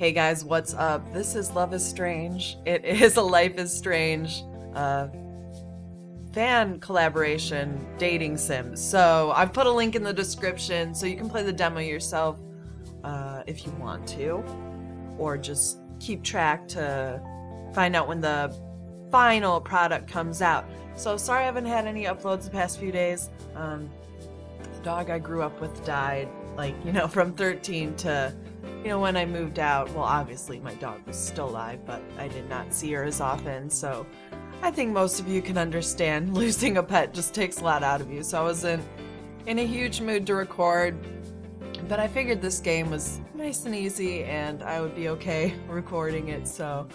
Hey guys, what's up? This is Love is Strange. It is a Life is Strange fan collaboration dating sim. So I've put a link in the description so you can play the demo yourself if you want to, or just keep track to find out when the final product comes out. So sorry I haven't had any uploads the past few days. The dog I grew up with died, from 13 to when I moved out. Well, obviously my dog was still alive, but I did not see her as often, so I think most of you can understand losing a pet just takes a lot out of you. So I wasn't in a huge mood to record, but I figured this game was nice and easy and I would be okay recording it, so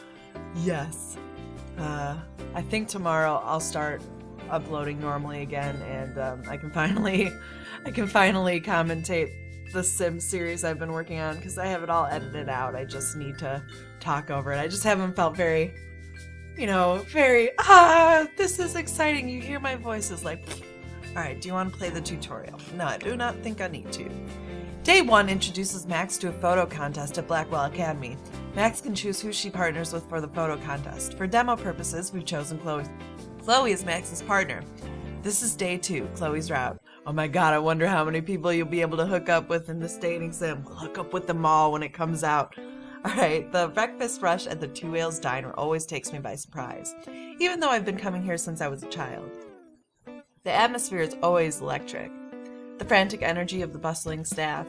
yes. I think tomorrow I'll start uploading normally again, and I can finally commentate the Sim series I've been working on, because I have it all edited out. I just need to talk over it. I just haven't felt very, this is exciting. You hear my voice is like, alright, do you want to play the tutorial? No, I do not think I need to. Day 1 introduces Max to a photo contest at Blackwell Academy. Max can choose who she partners with for the photo contest. For demo purposes, we've chosen Chloe. Chloe is Max's partner. This is day 2, Chloe's route. Oh my god, I wonder how many people you'll be able to hook up with in this dating sim. We'll hook up with them all when it comes out. Alright, the breakfast rush at the Two Whales Diner always takes me by surprise, even though I've been coming here since I was a child. The atmosphere is always electric. The frantic energy of the bustling staff.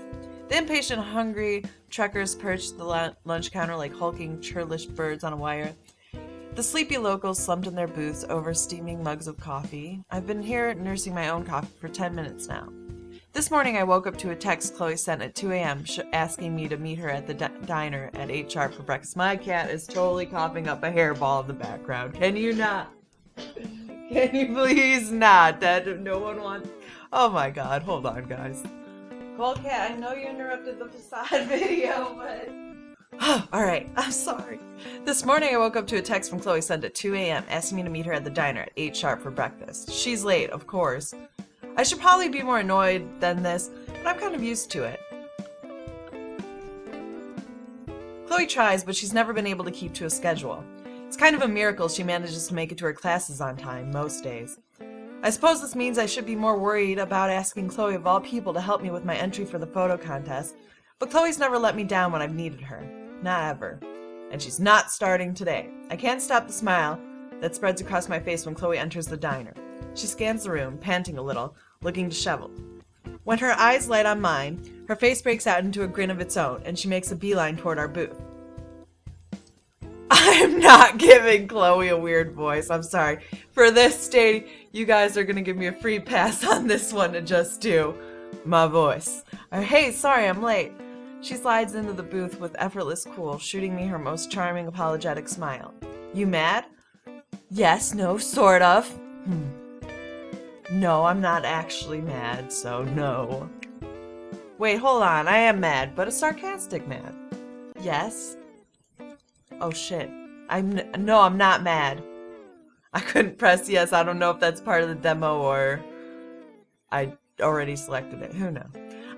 The impatient, hungry truckers perched at the lunch counter like hulking, churlish birds on a wire. The sleepy locals slumped in their booths over steaming mugs of coffee. I've been here nursing my own coffee for 10 minutes now. This morning I woke up to a text Chloe sent at 2 a.m. Asking me to meet her at the diner at 8 sharp for breakfast. My cat is totally coughing up a hairball in the background. Can you not? Can you please not? That no one wants... Oh my god, hold on guys. Well, cat, I know you interrupted the facade video, but... Alright, I'm sorry. This morning I woke up to a text from Chloe sent at 2 a.m. asking me to meet her at the diner at 8 sharp for breakfast. She's late, of course. I should probably be more annoyed than this, but I'm kind of used to it. Chloe tries, but she's never been able to keep to a schedule. It's kind of a miracle she manages to make it to her classes on time, most days. I suppose this means I should be more worried about asking Chloe of all people to help me with my entry for the photo contest, but Chloe's never let me down when I've needed her. Not ever. And she's not starting today. I can't stop the smile that spreads across my face when Chloe enters the diner. She scans the room, panting a little, looking disheveled. When her eyes light on mine, her face breaks out into a grin of its own, and she makes a beeline toward our booth. I'm not giving Chloe a weird voice. I'm sorry. For this day, you guys are going to give me a free pass on this one to just do my voice. Hey, sorry, I'm late. She slides into the booth with effortless cool, shooting me her most charming, apologetic smile. You mad? Yes, no, sort of. No, I'm not actually mad, so no. Wait, hold on, I am mad, but a sarcastic mad. Yes? Oh shit. No, I'm not mad. I couldn't press yes. I don't know if that's part of the demo or I already selected it. Who knows?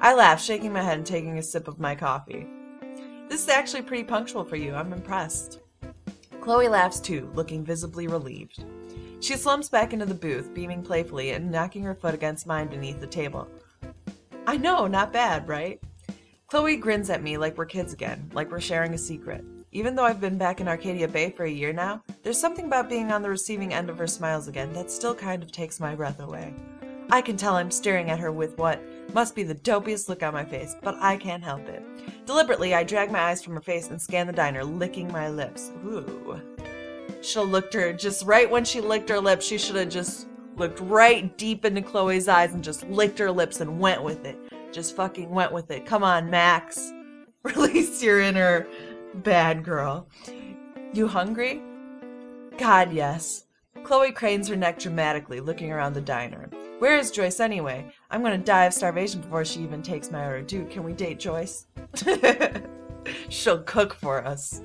I laugh, shaking my head and taking a sip of my coffee. This is actually pretty punctual for you. I'm impressed. Chloe laughs too, looking visibly relieved. She slumps back into the booth, beaming playfully and knocking her foot against mine beneath the table. I know, not bad, right? Chloe grins at me like we're kids again, like we're sharing a secret. Even though I've been back in Arcadia Bay for a year now, there's something about being on the receiving end of her smiles again that still kind of takes my breath away. I can tell I'm staring at her with what must be the dopiest look on my face, but I can't help it. Deliberately, I drag my eyes from her face and scan the diner, licking my lips. Ooh. Should've looked her, just right when she licked her lips, she should've just looked right deep into Chloe's eyes and just licked her lips and went with it. Just fucking went with it. Come on, Max. Release your inner bad girl. You hungry? God, yes. Chloe cranes her neck dramatically, looking around the diner. Where is Joyce anyway? I'm gonna die of starvation before she even takes my order. Dude, can we date Joyce? She'll cook for us.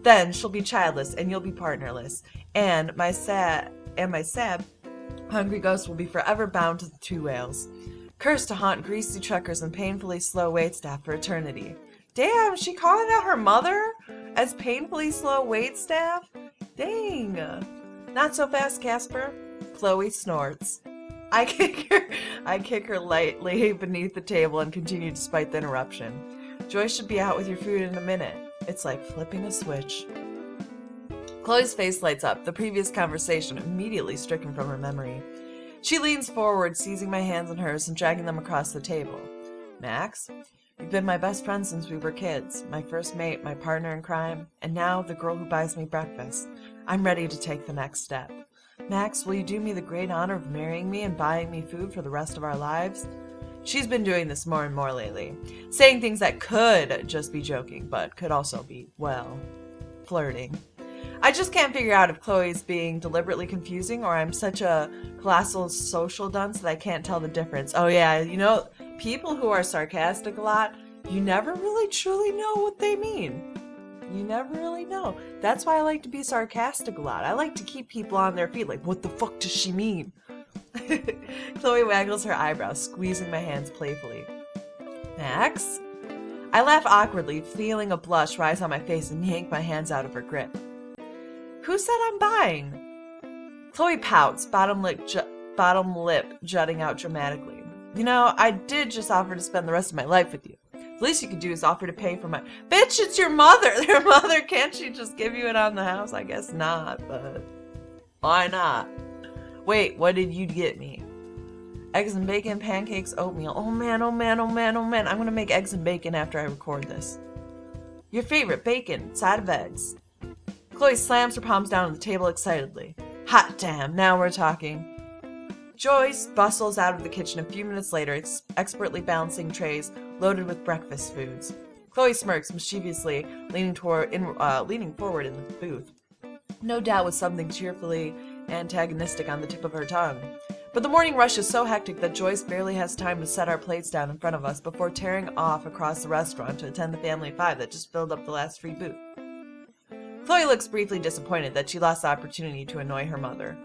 Then she'll be childless and you'll be partnerless. And my sad, hungry ghost will be forever bound to the Two Whales. Cursed to haunt greasy truckers and painfully slow waitstaff for eternity. Damn, she calling out her mother as painfully slow waitstaff? Dang. Not so fast, Casper. Chloe snorts. I kick her lightly beneath the table and continue despite the interruption. Joy should be out with your food in a minute. It's like flipping a switch. Chloe's face lights up, the previous conversation immediately stricken from her memory. She leans forward, seizing my hands in hers and dragging them across the table. Max, you've been my best friend since we were kids, my first mate, my partner in crime, and now the girl who buys me breakfast. I'm ready to take the next step. Max, will you do me the great honor of marrying me and buying me food for the rest of our lives? She's been doing this more and more lately, saying things that could just be joking, but could also be, well, flirting. I just can't figure out if Chloe's being deliberately confusing or I'm such a colossal social dunce that I can't tell the difference. Oh yeah, you know, people who are sarcastic a lot, you never really truly know what they mean. You never really know. That's why I like to be sarcastic a lot. I like to keep people on their feet like, what the fuck does she mean? Chloe waggles her eyebrows, squeezing my hands playfully. Max? I laugh awkwardly, feeling a blush rise on my face and yank my hands out of her grip. Who said I'm buying? Chloe pouts, bottom lip jutting out dramatically. You know, I did just offer to spend the rest of my life with you. The least you could do is offer to pay for my... Bitch, it's your mother! Their mother, can't she just give you it on the house? I guess not, but... Why not? Wait, what did you get me? Eggs and bacon, pancakes, oatmeal. Oh man, oh man, oh man, oh man. I'm gonna make eggs and bacon after I record this. Your favorite, bacon, side of eggs. Chloe slams her palms down on the table excitedly. Hot damn, now we're talking. Joyce bustles out of the kitchen a few minutes later, expertly balancing trays loaded with breakfast foods. Chloe smirks mischievously, leaning forward in the booth, no doubt with something cheerfully antagonistic on the tip of her tongue. But the morning rush is so hectic that Joyce barely has time to set our plates down in front of us before tearing off across the restaurant to attend the family of 5 that just filled up the last free booth. Chloe looks briefly disappointed that she lost the opportunity to annoy her mother.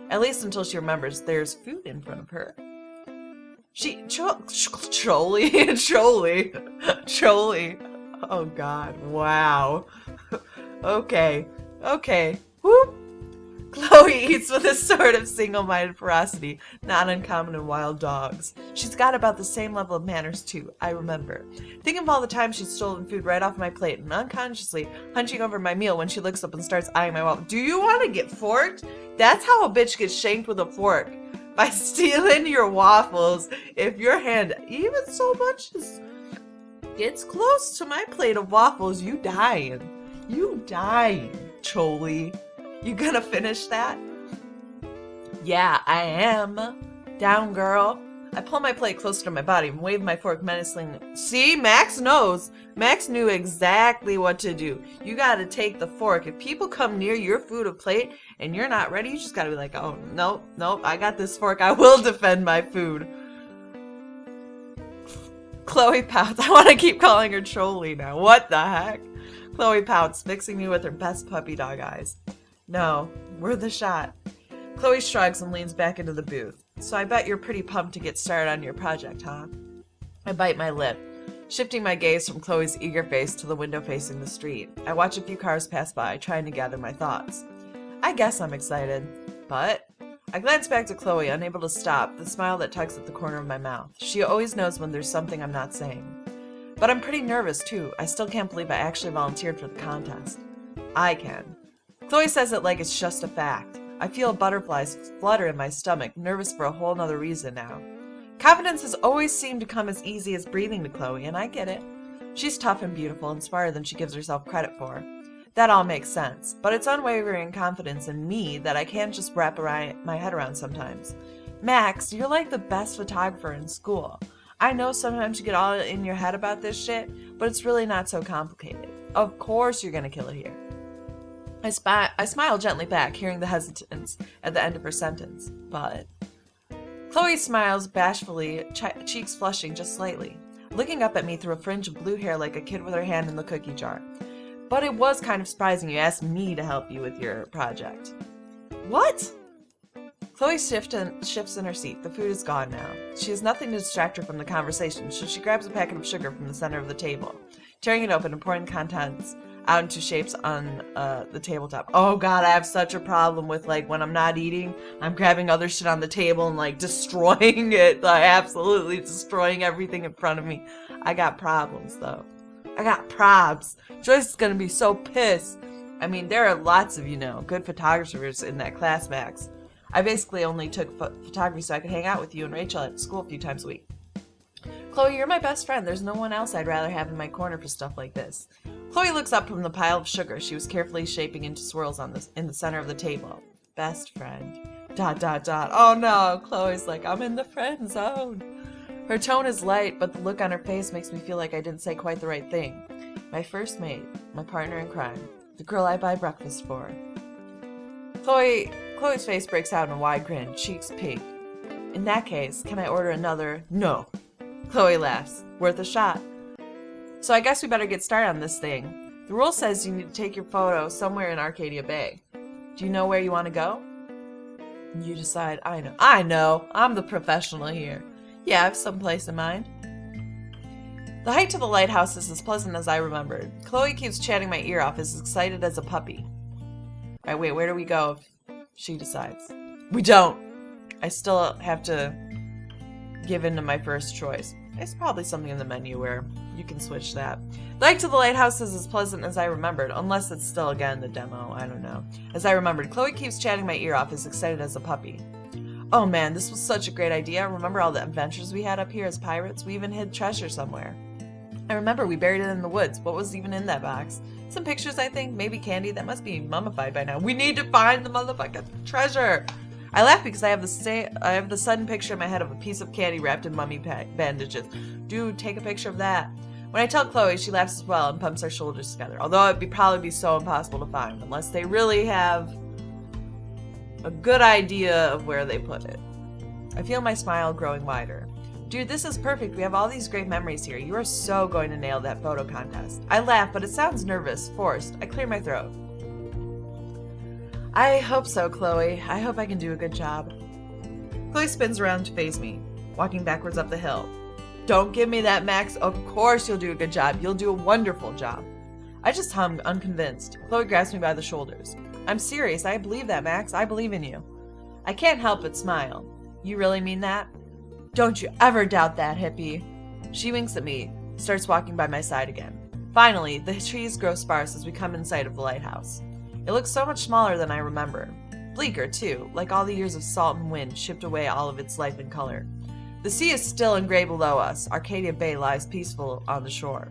At least until she remembers there's food in front of her. She... Trolly. Oh god, wow. Okay. Whoop. Chloe eats with a sort of single-minded ferocity, not uncommon in wild dogs. She's got about the same level of manners, too, I remember. Thinking of all the times she's stolen food right off my plate and unconsciously hunching over my meal when she looks up and starts eyeing my wallet. Do you want to get forked? That's how a bitch gets shanked with a fork. By stealing your waffles. If your hand even so much as gets close to my plate of waffles, you dying. You dying, Choli. You gonna finish that? Yeah, I am. Down, girl. I pull my plate closer to my body and wave my fork menacingly. See, Max knows. Max knew exactly what to do. You gotta take the fork. If people come near your food or plate and you're not ready, you just gotta be like, oh, nope, I got this fork. I will defend my food. Chloe pouts. I want to keep calling her Trolly now. What the heck? Chloe pouts, fixing me with her best puppy dog eyes. No, we're the shot. Chloe shrugs and leans back into the booth. So I bet you're pretty pumped to get started on your project, huh? I bite my lip, shifting my gaze from Chloe's eager face to the window facing the street. I watch a few cars pass by, trying to gather my thoughts. I guess I'm excited, but... I glance back to Chloe, unable to stop, the smile that tugs at the corner of my mouth. She always knows when there's something I'm not saying. But I'm pretty nervous, too. I still can't believe I actually volunteered for the contest. I can. Chloe says it like it's just a fact. I feel butterflies flutter in my stomach, nervous for a whole nother reason now. Confidence has always seemed to come as easy as breathing to Chloe, and I get it. She's tough and beautiful and smarter than she gives herself credit for. That all makes sense, but it's unwavering confidence in me that I can't just wrap my head around sometimes. Max, you're like the best photographer in school. I know sometimes you get all in your head about this shit, but it's really not so complicated. Of course you're gonna kill it here. I smile gently back, hearing the hesitance at the end of her sentence, but... Chloe smiles bashfully, cheeks flushing just slightly, looking up at me through a fringe of blue hair like a kid with her hand in the cookie jar. But it was kind of surprising you asked me to help you with your project. What? Chloe shifts in her seat. The food is gone now. She has nothing to distract her from the conversation, so she grabs a packet of sugar from the center of the table. tearing it open and pouring the contents out into shapes on the tabletop. Oh god, I have such a problem with, like, when I'm not eating, I'm grabbing other shit on the table and, like, destroying it. Like, absolutely destroying everything in front of me. I got problems, though. I got probs. Joyce is gonna be so pissed. I mean, there are lots of, good photographers in that class, Max. I basically only took photography so I could hang out with you and Rachel at school a few times a week. Chloe, you're my best friend. There's no one else I'd rather have in my corner for stuff like this. Chloe looks up from the pile of sugar she was carefully shaping into swirls in the center of the table. Best friend. ... Oh no, Chloe's like, I'm in the friend zone. Her tone is light, but the look on her face makes me feel like I didn't say quite the right thing. My first mate, my partner in crime, the girl I buy breakfast for. Chloe's face breaks out in a wide grin, cheeks pink. In that case, can I order another? No. Chloe laughs. Worth a shot. So I guess we better get started on this thing. The rule says you need to take your photo somewhere in Arcadia Bay. Do you know where you want to go? You decide. I know. I'm the professional here. Yeah, I have some place in mind. The hike to the lighthouse is as pleasant as I remembered. Chloe keeps chatting my ear off, as excited as a puppy. Alright, wait, where do we go? She decides. We don't. I still have to give in to my first choice. It's probably something in the menu where you can switch that. The hike to the lighthouse is as pleasant as I remembered, unless it's still, again, the demo. I don't know. As I remembered, Chloe keeps chatting my ear off, as excited as a puppy. Oh man, this was such a great idea. Remember all the adventures we had up here as pirates? We even hid treasure somewhere. I remember we buried it in the woods. What was even in that box? Some pictures, I think. Maybe candy. That must be mummified by now. We need to find the motherfucking treasure. I laugh because I have the sudden picture in my head of a piece of candy wrapped in mummy bandages. Dude, take a picture of that. When I tell Chloe, she laughs as well and pumps our shoulders together. Although it'd probably be so impossible to find unless they really have a good idea of where they put it. I feel my smile growing wider. Dude, this is perfect. We have all these great memories here. You are so going to nail that photo contest. I laugh, but it sounds nervous, forced. I clear my throat. I hope so, Chloe. I hope I can do a good job. Chloe spins around to face me, walking backwards up the hill. Don't give me that, Max. Of course you'll do a good job. You'll do a wonderful job. I just hum, unconvinced. Chloe grabs me by the shoulders. I'm serious. I believe that, Max. I believe in you. I can't help but smile. You really mean that? Don't you ever doubt that, hippie. She winks at me, starts walking by my side again. Finally, the trees grow sparse as we come in sight of the lighthouse. It looks so much smaller than I remember. Bleaker, too, like all the years of salt and wind chipped away all of its life and color. The sea is still and gray below us. Arcadia Bay lies peaceful on the shore.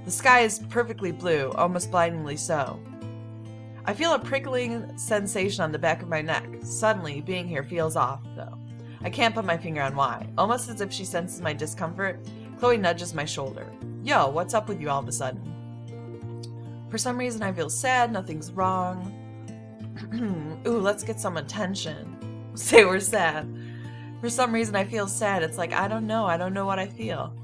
The sky is perfectly blue, almost blindingly so. I feel a prickling sensation on the back of my neck. Suddenly, being here feels off, though. I can't put my finger on why. Almost as if she senses my discomfort, Chloe nudges my shoulder. Yo, what's up with you all of a sudden? For some reason I feel sad, nothing's wrong. Ooh, let's get some attention. Say we're sad. For some reason I feel sad. It's like, I don't know what I feel.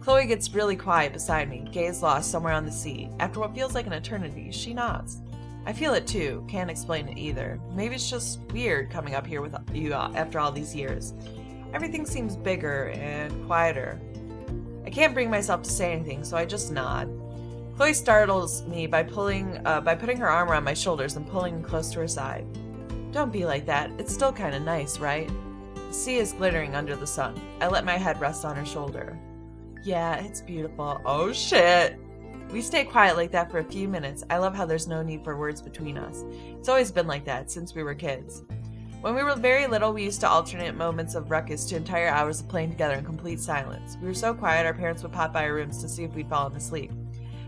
Chloe gets really quiet beside me, gaze lost somewhere on the sea. After what feels like an eternity, she nods. I feel it too, can't explain it either. Maybe it's just weird coming up here with you after all these years. Everything seems bigger and quieter. I can't bring myself to say anything, so I just nod. Chloe startles me by putting her arm around my shoulders and pulling me close to her side. Don't be like that, it's still kinda nice, right? The sea is glittering under the sun. I let my head rest on her shoulder. Yeah, it's beautiful. Oh shit! We stay quiet like that for a few minutes. I love how there's no need for words between us. It's always been like that, since we were kids. When we were very little, we used to alternate moments of ruckus to entire hours of playing together in complete silence. We were so quiet, our parents would pop by our rooms to see if we'd fallen asleep.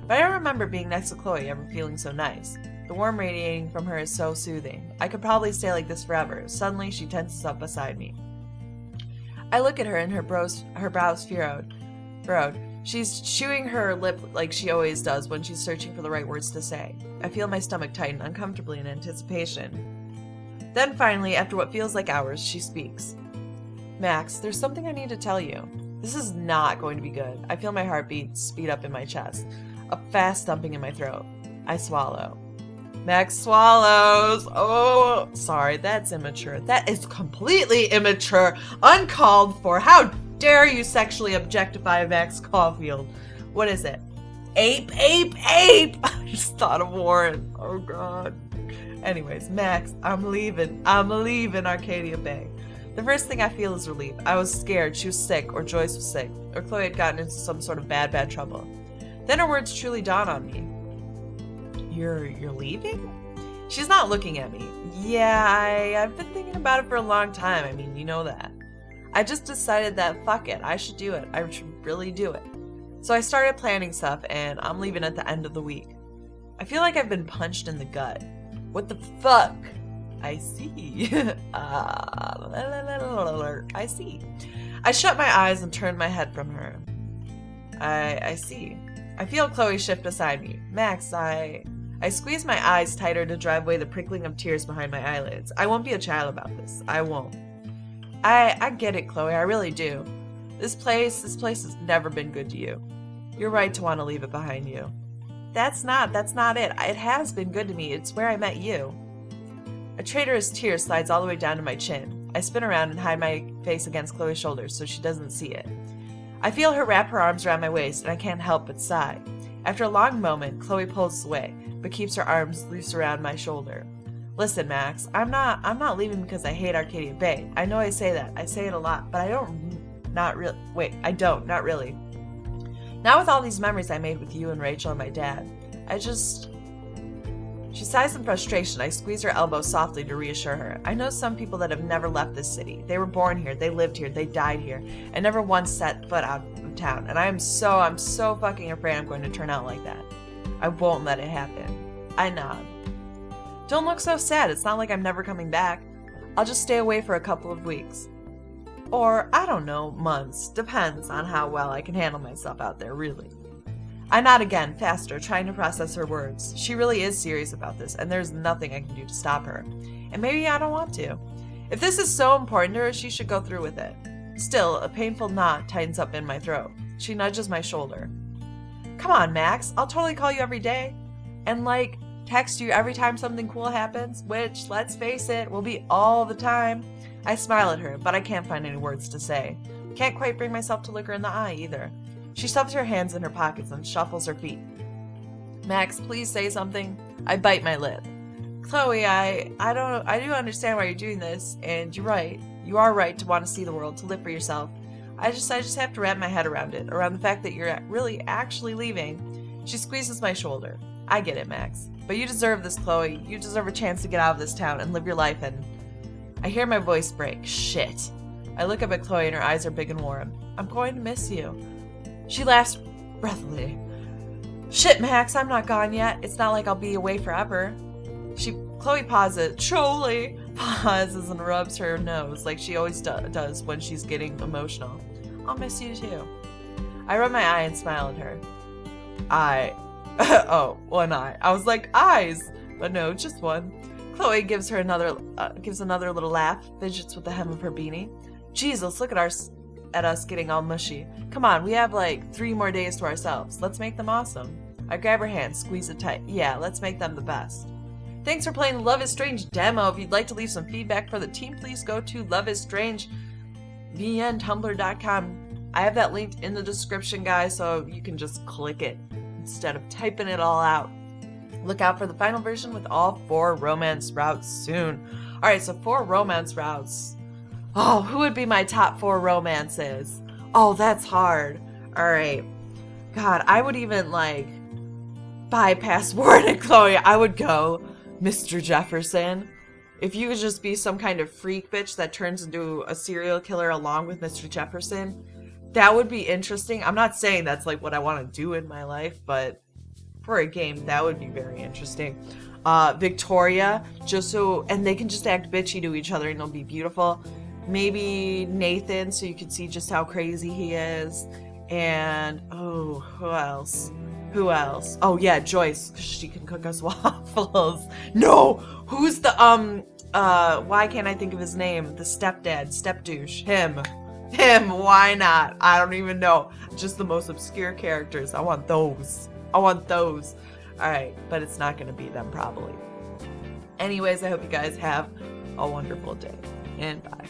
But I don't remember being next to Chloe ever feeling so nice. The warmth radiating from her is so soothing. I could probably stay like this forever. Suddenly, she tenses up beside me. I look at her and her brows furrowed. She's chewing her lip like she always does when she's searching for the right words to say. I feel my stomach tighten uncomfortably in anticipation. Then finally, after what feels like hours, she speaks. Max, there's something I need to tell you. This is not going to be good. I feel my heartbeat speed up in my chest. A fast thumping in my throat. I swallow. Max swallows. Oh, sorry, that's immature. That is completely immature. Uncalled for. How dare you sexually objectify Max Caulfield? What is it? Ape, ape, ape! I just thought of Warren. Oh god. Anyways, Max, I'm leaving. I'm leaving Arcadia Bay. The first thing I feel is relief. I was scared she was sick, or Joyce was sick, or Chloe had gotten into some sort of bad trouble. Then her words truly dawn on me. You're leaving? She's not looking at me. Yeah, I've been thinking about it for a long time. I mean, you know that. I just decided that fuck it, I should do it. I should really do it. So I started planning stuff, and I'm leaving at the end of the week. I feel like I've been punched in the gut. What the fuck? I see. I see. I shut my eyes and turned my head from her. I see. I feel Chloe shift beside me. Max, I squeeze my eyes tighter to drive away the prickling of tears behind my eyelids. I won't be a child about this. I won't. I get it, Chloe. I really do. This place has never been good to you. You're right to want to leave it behind you. That's not it. It has been good to me. It's where I met you. A traitorous tear slides all the way down to my chin. I spin around and hide my face against Chloe's shoulders so she doesn't see it. I feel her wrap her arms around my waist, and I can't help but sigh. After a long moment, Chloe pulls away, but keeps her arms loose around my shoulder. Listen, Max, I'm not leaving because I hate Arcadia Bay. I know I say that. I say it a lot, but I don't. Not really. Not with all these memories I made with you and Rachel and my dad. She sighs in frustration. I squeeze her elbow softly to reassure her. I know some people that have never left this city. They were born here, they lived here, they died here, and never once set foot out of town. And I'm so fucking afraid I'm going to turn out like that. I won't let it happen. I nod. Don't look so sad. It's not like I'm never coming back. I'll just stay away for a couple of weeks. Or, I don't know, months. Depends on how well I can handle myself out there, really. I nod again, faster, trying to process her words. She really is serious about this, and there's nothing I can do to stop her. And maybe I don't want to. If this is so important to her, she should go through with it. Still, a painful knot tightens up in my throat. She nudges my shoulder. Come on, Max. I'll totally call you every day. And, text you every time something cool happens, which, let's face it, will be all the time. I smile at her, but I can't find any words to say. Can't quite bring myself to look her in the eye, either. She stuffs her hands in her pockets and shuffles her feet. Max, please say something. I bite my lip. Chloe, I do understand why you're doing this, and you're right. You are right to want to see the world, to live for yourself. I just have to wrap my head around it, around the fact that you're really actually leaving. She squeezes my shoulder. I get it, Max. But you deserve this, Chloe. You deserve a chance to get out of this town and live your life, and... I hear my voice break. Shit. I look up at Chloe and her eyes are big and warm. I'm going to miss you. She laughs breathily. Shit, Max, I'm not gone yet. It's not like I'll be away forever. Chloe pauses and rubs her nose like she always does when she's getting emotional. I'll miss you too. I rub my eye and smile at her. Oh, one eye. I was like, eyes! But no, just one. Chloe gives another little laugh, fidgets with the hem of her beanie. Jesus, look at us getting all mushy. Come on, we have 3 more days to ourselves. Let's make them awesome. I grab her hand, squeeze it tight. Yeah, let's make them the best. Thanks for playing Love is Strange demo. If you'd like to leave some feedback for the team, please go to loveisstrange.tumblr.com. I have that linked in the description, guys, so you can just click it instead of typing it all out. Look out for the final version with all 4 romance routes soon. Alright, so 4 romance routes. Oh, who would be my top 4 romances? Oh, that's hard. Alright. God, I would even, bypass Warren and Chloe. I would go Mr. Jefferson. If you could just be some kind of freak bitch that turns into a serial killer along with Mr. Jefferson, that would be interesting. I'm not saying that's, what I want to do in my life, but... for a game, that would be very interesting. Victoria, and they can just act bitchy to each other and they'll be beautiful. Maybe Nathan, so you can see just how crazy he is. And, who else? Oh yeah, Joyce, 'cause she can cook us waffles. No! Who's the, why can't I think of his name? The step douche. Him, why not? I don't even know. Just the most obscure characters. I want those. Alright, but it's not going to be them, probably. Anyways, I hope you guys have a wonderful day, and bye.